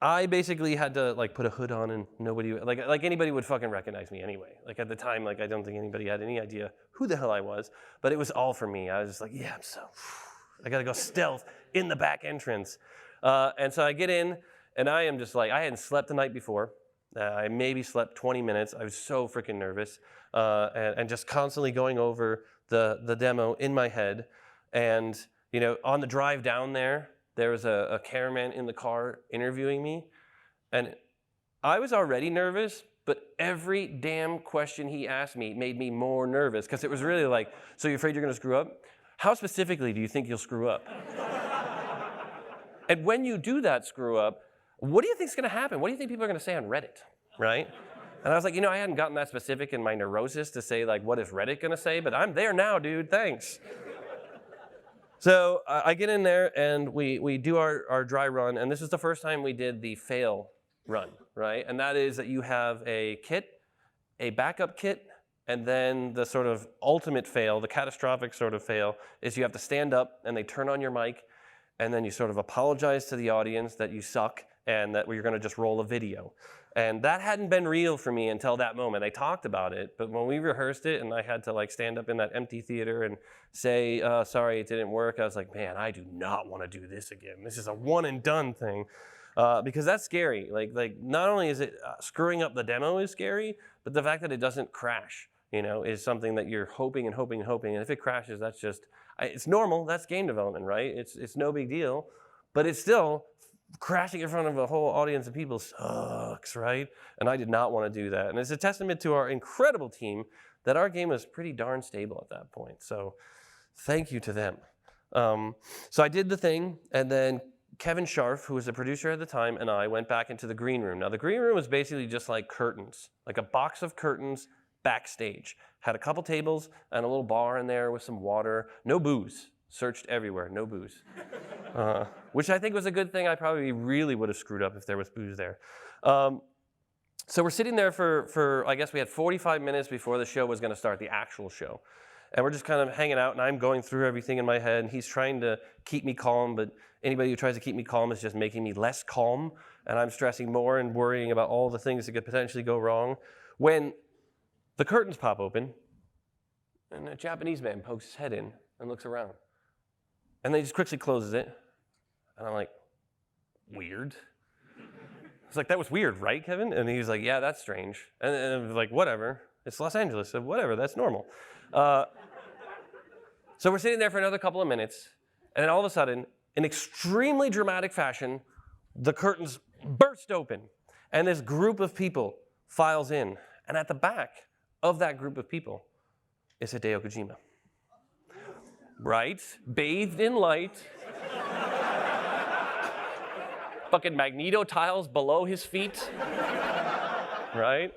I basically had to put a hood on, and nobody like anybody would fucking recognize me anyway. Like at the time, I don't think anybody had any idea who the hell I was, but it was all for me. I was just like, yeah, I gotta go stealth in the back entrance. And so I get in, and I am just I hadn't slept the night before. I maybe slept 20 minutes. I was so freaking nervous, and just constantly going over the demo in my head. And On the drive down there was a cameraman in the car interviewing me, and I was already nervous, but every damn question he asked me made me more nervous, because it was really like, so you're afraid you're going to screw up? How specifically do you think you'll screw up? And when you do that screw up, what do you think is going to happen? What do you think people are going to say on Reddit, right? And I was like, I hadn't gotten that specific in my neurosis to say, like, what is Reddit going to say? But I'm there now, dude, thanks. So I get in there, and we do our dry run, and this is the first time we did the fail run, right? And that is that you have a kit, a backup kit, and then the sort of ultimate fail, the catastrophic sort of fail, is you have to stand up, and they turn on your mic, and then you sort of apologize to the audience that you suck and that you're going to just roll a video. And that hadn't been real for me until that moment. They talked about it, but when we rehearsed it and I had to like stand up in that empty theater and say, sorry, it didn't work, I was like, man, I do not want to do this again. This is a one and done thing. Because that's scary. Like not only is it screwing up the demo is scary, but the fact that it doesn't crash, is something that you're hoping and hoping and hoping. And if it crashes, that's just, it's normal. That's game development, right? It's no big deal, but it's still crashing in front of a whole audience of people sucks, right? And I did not want to do that. And it's a testament to our incredible team that our game was pretty darn stable at that point. So thank you to them. So I did the thing, and then Kevin Scharf, who was the producer at the time, and I went back into the green room. Now, the green room was basically just like curtains, like a box of curtains backstage. Had a couple tables and a little bar in there with some water. No booze. Searched everywhere. No booze. Which I think was a good thing. I probably really would have screwed up if there was booze there. So we're sitting there for, I guess we had 45 minutes before the show was going to start, the actual show. And we're just kind of hanging out, and I'm going through everything in my head, and he's trying to keep me calm, but anybody who tries to keep me calm is just making me less calm, and I'm stressing more and worrying about all the things that could potentially go wrong. When the curtains pop open, and a Japanese man pokes his head in and looks around. And then he just quickly closes it, and I'm like, weird. I was like, that was weird, right, Kevin? And he was like, yeah, that's strange. And I was like, whatever. It's Los Angeles, so whatever, that's normal. So we're sitting there for another couple of minutes, and then all of a sudden, in extremely dramatic fashion, the curtains burst open, and this group of people files in. And at the back of that group of people is Hideo Kojima. Right? Bathed in light. Fucking Magneto tiles below his feet. Right?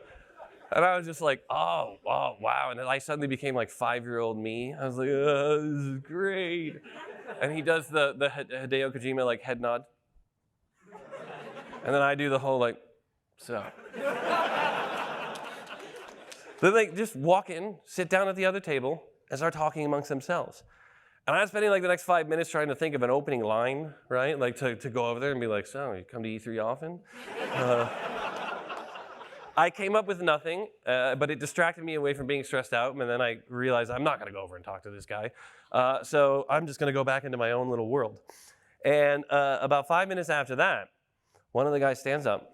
And I was just like, oh, wow. And then I suddenly became like 5-year-old me. I was like, oh, this is great. And he does the Hideo Kojima like head nod. And then I do the whole like, so. Then they just walk in, sit down at the other table, and start talking amongst themselves. And I'm spending like the next 5 minutes trying to think of an opening line, right? Like to go over there and be like, so, you come to E3 often? I came up with nothing, but it distracted me away from being stressed out, and then I realized I'm not going to go over and talk to this guy. So I'm just going to go back into my own little world. And about 5 minutes after that, one of the guys stands up,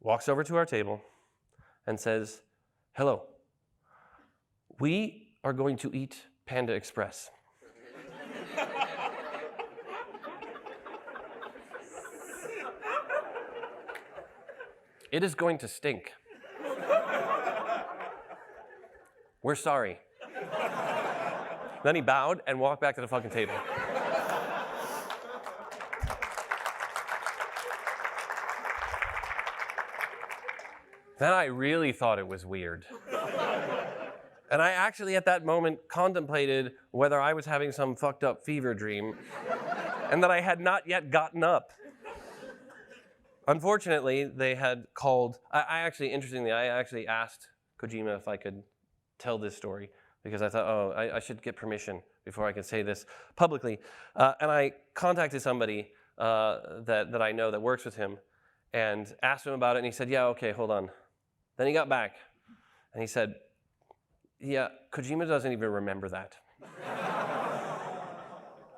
walks over to our table, and says, hello, we are going to eat Panda Express. It is going to stink. We're sorry. Then he bowed and walked back to the fucking table. Then I really thought it was weird. And I actually at that moment contemplated whether I was having some fucked up fever dream and that I had not yet gotten up. Unfortunately, they had called, interestingly, I actually asked Kojima if I could tell this story because I thought, I should get permission before I could say this publicly. And I contacted somebody that I know that works with him and asked him about it, and he said, yeah, okay, hold on. Then he got back, and he said, yeah, Kojima doesn't even remember that.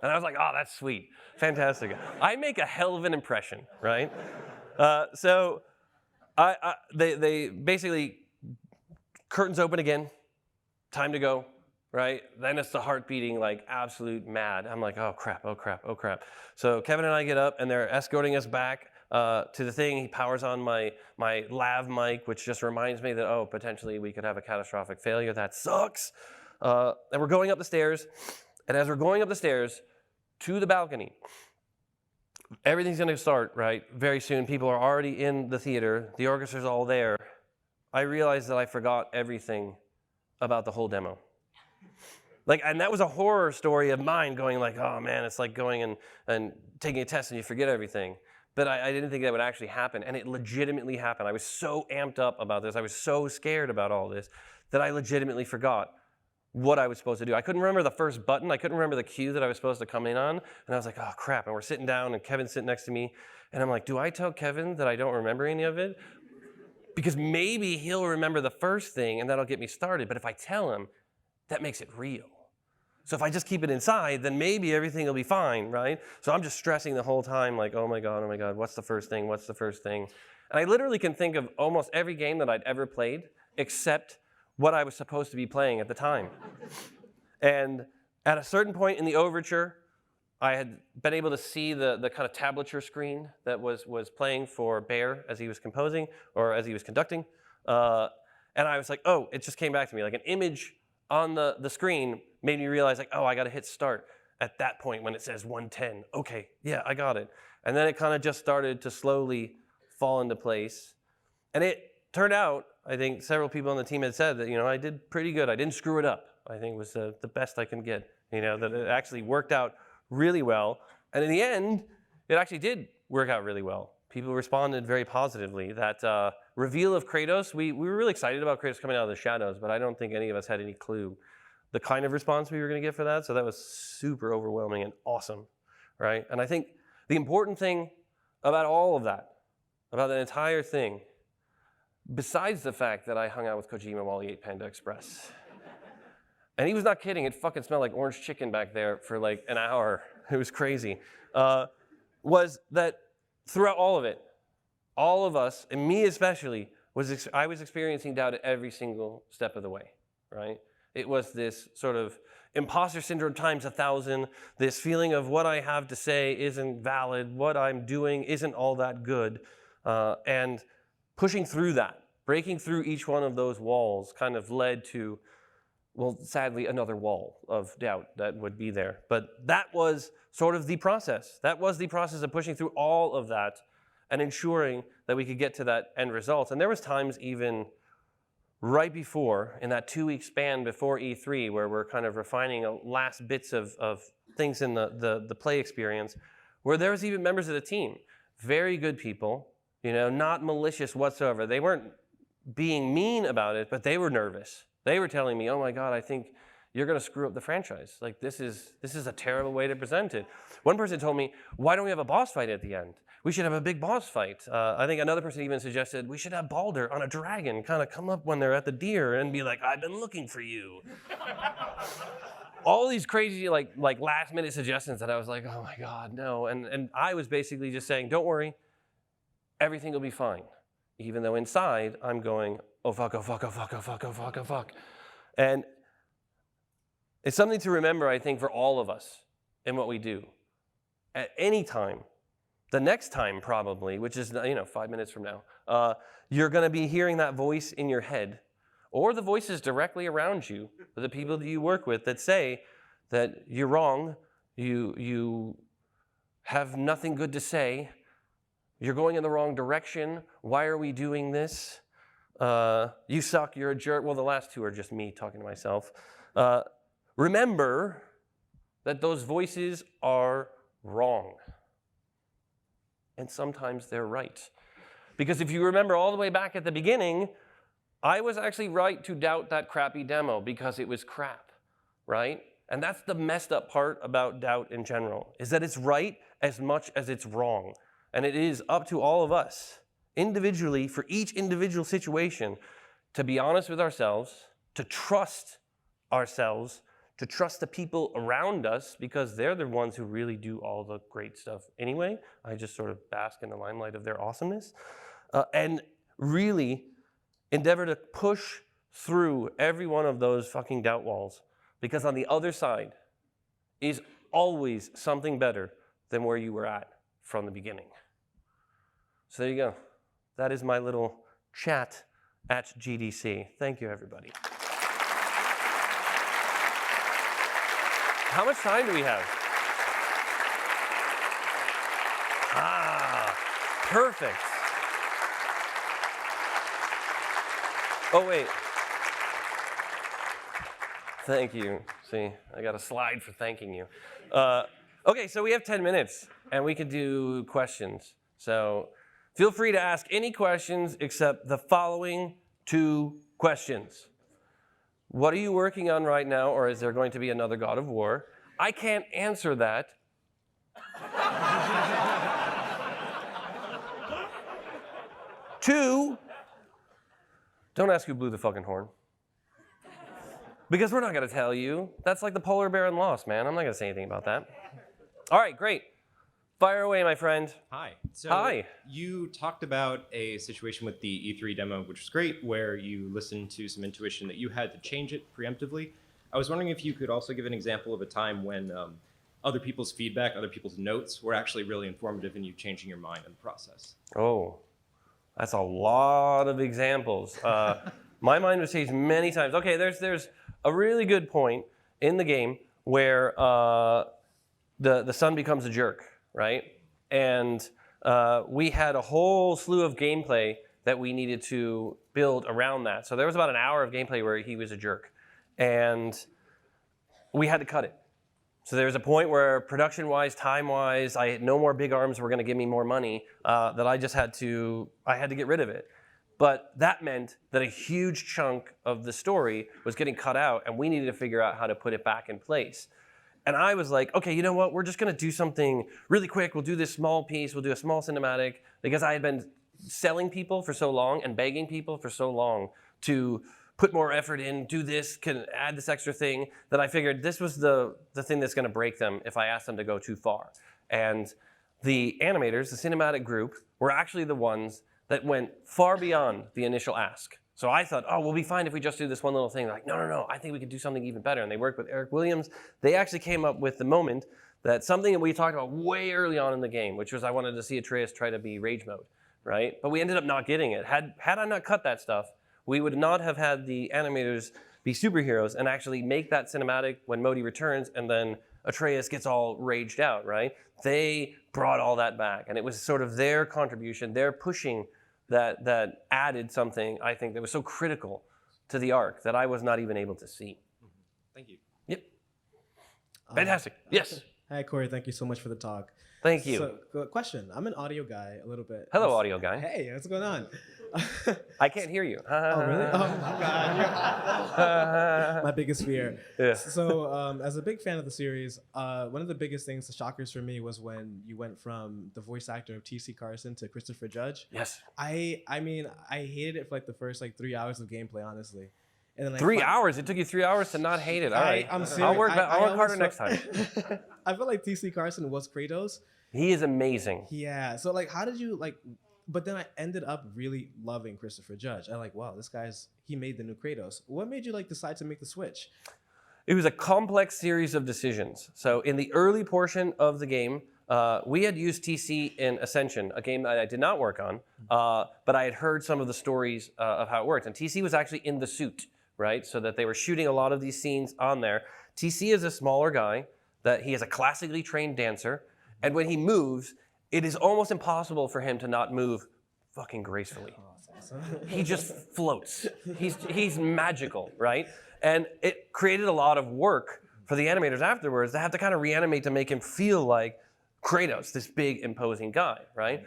And I was like, oh, that's sweet. Fantastic. I make a hell of an impression, right? So they basically, curtains open again, time to go. right? Then it's the heart beating like absolute mad. I'm like, oh crap, oh crap, oh crap. So Kevin and I get up and they're escorting us back to the thing. He powers on my lav mic, which just reminds me that, oh, potentially we could have a catastrophic failure. That sucks. And we're going up the stairs. And as we're going up the stairs to the balcony, everything's going to start, right? Very soon. People are already in the theater. The orchestra's all there. I realized that I forgot everything about the whole demo. And that was a horror story of mine going like, oh man, it's like going and taking a test and you forget everything. But I didn't think that would actually happen. And it legitimately happened. I was so amped up about this. I was so scared about all this that I legitimately forgot what I was supposed to do. I couldn't remember the first button. I couldn't remember the cue that I was supposed to come in on. And I was like, oh crap. And we're sitting down and Kevin's sitting next to me. And I'm like, do I tell Kevin that I don't remember any of it? Because maybe he'll remember the first thing and that'll get me started. But if I tell him, that makes it real. So if I just keep it inside, then maybe everything will be fine, right? So I'm just stressing the whole time like, oh my God, what's the first thing? What's the first thing? And I literally can think of almost every game that I'd ever played except what I was supposed to be playing at the time. And at a certain point in the overture, I had been able to see the kind of tablature screen that was playing for Bear as he was composing or as he was conducting. And I was like, oh, it just came back to me. Like an image on the screen made me realize like, oh, I got to hit start at that point when it says 110. Okay, yeah, I got it. And then it kind of just started to slowly fall into place. And it turned out, I think several people on the team had said that, I did pretty good. I didn't screw it up. I think it was the best I can get, that it actually worked out really well. And in the end, it actually did work out really well. People responded very positively. That reveal of Kratos, we were really excited about Kratos coming out of the shadows, but I don't think any of us had any clue the kind of response we were going to get for that. So that was super overwhelming and awesome, right? And I think the important thing about all of that, about that entire thing, besides the fact that I hung out with Kojima while he ate Panda Express, and he was not kidding, it fucking smelled like orange chicken back there for like an hour. It was crazy. Was that throughout all of it, all of us, and me especially, I was experiencing doubt at every single step of the way, right? It was this sort of imposter syndrome times 1,000, this feeling of what I have to say isn't valid, what I'm doing isn't all that good, and pushing through that, breaking through each one of those walls kind of led to, well, sadly, another wall of doubt that would be there. But that was sort of the process. That was the process of pushing through all of that and ensuring that we could get to that end result. And there was times even right before, in that 2-week span before E3, where we're kind of refining last bits of things in the play experience, where there was even members of the team, very good people, not malicious whatsoever. They weren't being mean about it, but they were nervous. They were telling me, oh my God, I think you're going to screw up the franchise. Like, this is a terrible way to present it. One person told me, why don't we have a boss fight at the end? We should have a big boss fight. I think another person even suggested we should have Baldur on a dragon kind of come up when they're at the deer and be like, I've been looking for you. All these crazy like last minute suggestions that I was like, oh my God, no. And I was basically just saying, don't worry, everything will be fine. Even though inside I'm going, oh fuck, oh fuck, oh fuck, oh fuck, oh fuck, oh fuck. And it's something to remember, I think, for all of us in what we do. At any time, the next time probably, which is 5 minutes from now, you're going to be hearing that voice in your head, or the voices directly around you, the people that you work with that say that you're wrong, you have nothing good to say, you're going in the wrong direction, why are we doing this? You suck, you're a jerk. Well, the last two are just me talking to myself. Remember that those voices are wrong. And sometimes they're right. Because if you remember all the way back at the beginning, I was actually right to doubt that crappy demo because it was crap, right? And that's the messed up part about doubt in general, is that it's right as much as it's wrong. And it is up to all of us, individually, for each individual situation, to be honest with ourselves, to trust ourselves, to trust the people around us, because they're the ones who really do all the great stuff anyway. I just sort of bask in the limelight of their awesomeness. And really endeavor to push through every one of those fucking doubt walls, because on the other side is always something better than where you were at from the beginning. So there you go. That is my little chat at GDC. Thank you, everybody. How much time do we have? Perfect. Oh, wait. Thank you. See, I got a slide for thanking you. Okay, so we have 10 minutes, and we could do questions. So feel free to ask any questions except the following 2 questions. What are you working on right now, or is there going to be another God of War? I can't answer that. 2, don't ask who blew the fucking horn. Because we're not going to tell you. That's like the polar bear and Lost, man. I'm not going to say anything about that. All right, great. Fire away, my friend. Hi. So Hi. You talked about a situation with the E3 demo, which was great, where you listened to some intuition that you had to change it preemptively. I was wondering if you could also give an example of a time when other people's feedback, other people's notes were actually really informative in you changing your mind in the process. Oh, that's a lot of examples. My mind was changed many times. Okay, there's a really good point in the game where the son becomes a jerk, right? And we had a whole slew of gameplay that we needed to build around that. So there was about an hour of gameplay where he was a jerk. And we had to cut it. So there was a point where production-wise, time-wise, no more big arms were going to give me more money, that I had to get rid of it. But that meant that a huge chunk of the story was getting cut out, and we needed to figure out how to put it back in place. And I was like, okay, you know what? We're just going to do something really quick. We'll do this small piece. We'll do a small cinematic, because I had been selling people for so long and begging people for so long to put more effort in, do this, can add this extra thing, that I figured this was the thing that's going to break them if I asked them to go too far. And the animators, the cinematic group, were actually the ones that went far beyond the initial ask. So I thought, oh, we'll be fine if we just do this one little thing. They're like, no, I think we could do something even better. And they worked with Eric Williams. They actually came up with the moment that something that we talked about way early on in the game, which was I wanted to see Atreus try to be rage mode, right? But we ended up not getting it. Had I not cut that stuff, we would not have had the animators be superheroes and actually make that cinematic when Modi returns and then Atreus gets all raged out, right? They brought all that back, and it was sort of their contribution, their pushing that added something, I think, that was so critical to the arc that I was not even able to see. Thank you. Yep. Fantastic. Yes. Hi, Corey. Thank you so much for the talk. Thank you. So, question. I'm an audio guy a little bit. Hello, audio guy. Hey, what's going on? I can't hear you. Oh, really? Oh, my God. My biggest fear. Yeah. So, as a big fan of the series, one of the biggest things, the shockers for me, was when you went from the voice actor of T.C. Carson to Christopher Judge. Yes. I mean, I hated it for like the first 3 hours of gameplay, honestly. And then 3 hours? It took you 3 hours to not hate it. All right. I'm serious. I'll work harder next time. I feel like T.C. Carson was Kratos. He is amazing. Yeah. So how did you but then I ended up really loving Christopher Judge. I'm like, wow, he made the new Kratos. What made you decide to make the switch? It was a complex series of decisions. So in the early portion of the game, we had used TC in Ascension, a game that I did not work on, but I had heard some of the stories of how it worked. And TC was actually in the suit, right? So that they were shooting a lot of these scenes on there. TC is a smaller guy, that he is a classically trained dancer, and when he moves, it is almost impossible for him to not move fucking gracefully. He just floats. He's magical, right? And it created a lot of work for the animators afterwards to have to kind of reanimate to make him feel like Kratos, this big, imposing guy, right?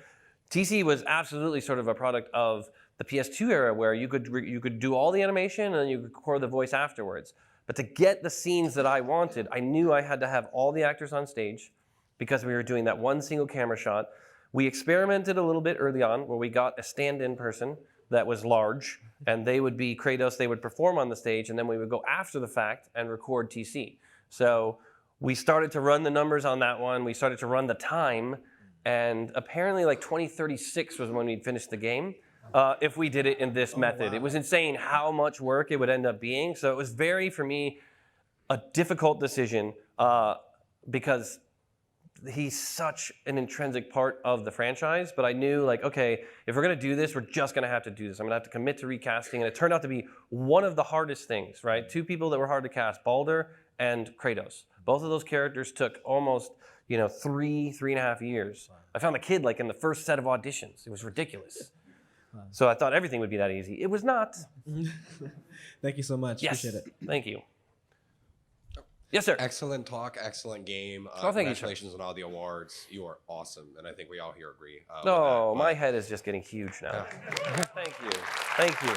TC was absolutely sort of a product of the PS2 era where you could do all the animation and then you could record the voice afterwards. But to get the scenes that I wanted, I knew I had to have all the actors on stage because we were doing that one single camera shot. We experimented a little bit early on where we got a stand-in person that was large, and they would be Kratos, they would perform on the stage, and then we would go after the fact and record TC. So we started to run the numbers on that one, we started to run the time, and apparently 2036 was when we'd finished the game, if we did it in this method. Wow. It was insane how much work it would end up being, so it was very, for me, a difficult decision because he's such an intrinsic part of the franchise, but I knew like, okay, if we're gonna do this, we're just gonna have to do this. I'm gonna have to commit to recasting, and it turned out to be one of the hardest things, right? Two people that were hard to cast, Baldur and Kratos. Both of those characters took almost, 3.5 years. Wow. I found the kid like in the first set of auditions. It was ridiculous. Wow. So I thought everything would be that easy. It was not. Thank you so much. Yes. Appreciate it. Thank you. Yes, sir. Excellent talk, excellent game. Thank you, Congratulations on all the awards. You are awesome, and I think we all here agree. No, my head is just getting huge now. Thank you. Thank you.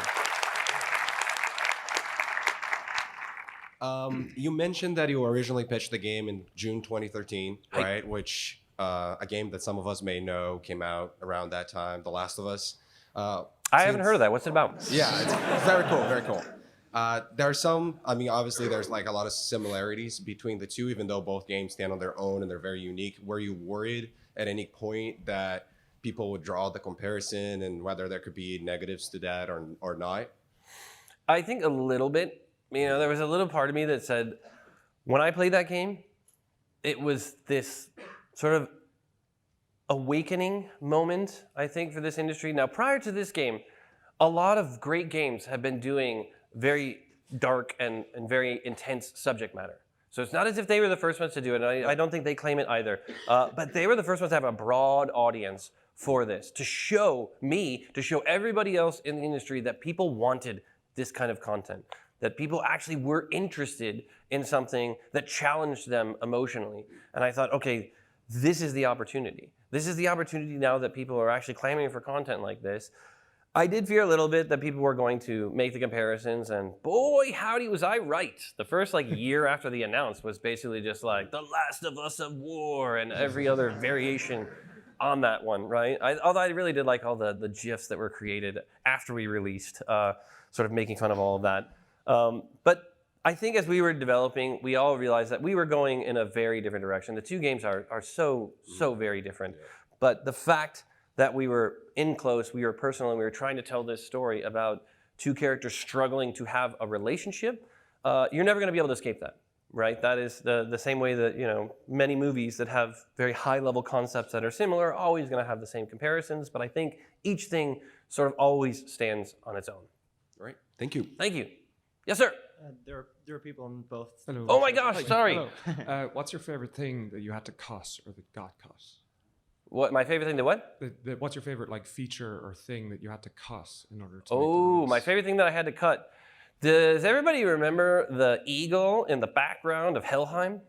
You mentioned that you originally pitched the game in June 2013, right? Which a game that some of us may know came out around that time, The Last of Us. I haven't heard of that. What's it about? Yeah, it's very cool, very cool. There are some, obviously there's like a lot of similarities between the two, even though both games stand on their own and they're very unique. Were you worried at any point that people would draw the comparison and whether there could be negatives to that or not? I think a little bit. There was a little part of me that said, when I played that game, it was this sort of awakening moment, I think, for this industry. Now, prior to this game, a lot of great games have been doing very dark and very intense subject matter. So it's not as if they were the first ones to do it. And I don't think they claim it either. But they were the first ones to have a broad audience for this, to show everybody else in the industry that people wanted this kind of content, that people actually were interested in something that challenged them emotionally. And I thought, okay, this is the opportunity. This is the opportunity now that people are actually clamoring for content like this. I did fear a little bit that people were going to make the comparisons, and boy, howdy, was I right. The first year after the announce was basically just like The Last of Us of War and every other variation on that one, right? Although I really did like all the GIFs that were created after we released, sort of making fun of all of that. But I think as we were developing, we all realized that we were going in a very different direction. The two games are so very different. But the fact that we were in close, we were personal, and we were trying to tell this story about two characters struggling to have a relationship, you're never going to be able to escape that, right? That is the same way that, many movies that have very high-level concepts that are similar are always going to have the same comparisons, but I think each thing sort of always stands on its own. All right, thank you. Thank you. Yes, sir. There are people in both. Hello. Oh my gosh, sorry. Hello. What's your favorite thing that you had to cuss or that got cuss? What, my favorite thing to what? What's your favorite feature or thing that you had to cuss in order to? Oh, my favorite thing that I had to cut. Does everybody remember the eagle in the background of Helheim?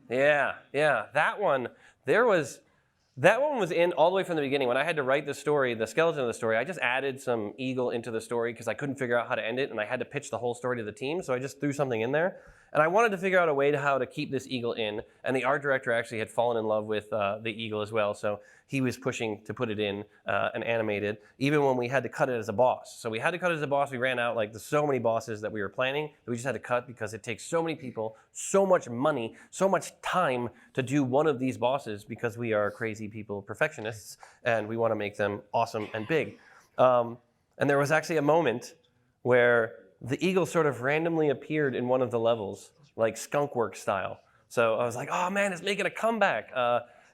Yeah, that one. That one was in all the way from the beginning. When I had to write the story, the skeleton of the story, I just added some eagle into the story because I couldn't figure out how to end it, and I had to pitch the whole story to the team, so I just threw something in there. And I wanted to figure out a way to how to keep this eagle in, and the art director actually had fallen in love with the eagle as well, so he was pushing to put it in and animate it, even when we had to cut it as a boss. So we had to cut it as a boss. We ran out, there's so many bosses that we were planning that we just had to cut because it takes so many people, so much money, so much time to do one of these bosses because we are crazy people, perfectionists, and we want to make them awesome and big. And there was actually a moment where the eagle sort of randomly appeared in one of the levels, like Skunkworks style. So I was like, oh man, it's making a comeback.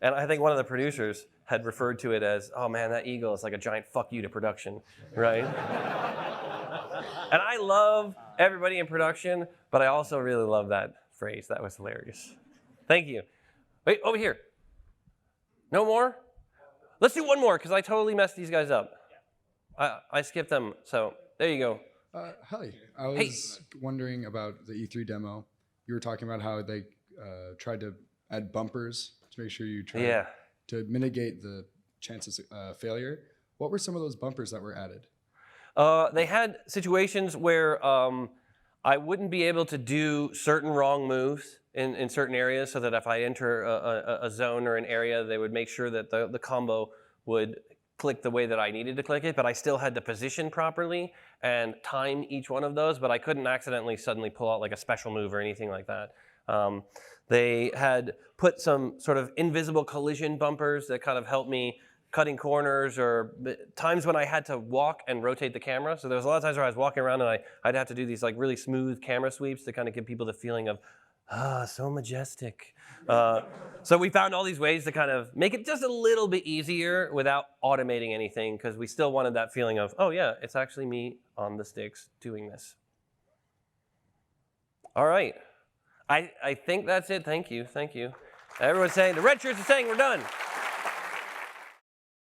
And I think one of the producers had referred to it as, oh man, that eagle is like a giant fuck you to production, right? And I love everybody in production, but I also really love that phrase. That was hilarious. Thank you. Wait, over here. No more? Let's do one more, because I totally messed these guys up. I skipped them, so there you go. Hi. I was wondering about the E3 demo. You were talking about how they tried to add bumpers to make sure you try to mitigate the chances of failure. What were some of those bumpers that were added? They had situations where I wouldn't be able to do certain wrong moves in certain areas, so that if I enter a zone or an area, they would make sure that the combo would click the way that I needed to click it, but I still had to position properly and time each one of those, but I couldn't accidentally suddenly pull out a special move or anything like that. They had put some sort of invisible collision bumpers that kind of helped me cutting corners or times when I had to walk and rotate the camera. So there was a lot of times where I was walking around and I'd have to do these like really smooth camera sweeps to kind of give people the feeling of, so majestic. So we found all these ways to kind of make it just a little bit easier without automating anything, because we still wanted that feeling of, oh yeah, it's actually me on the sticks doing this. All right. I think that's it. Thank you. Everyone's saying, the red shirts are saying we're done.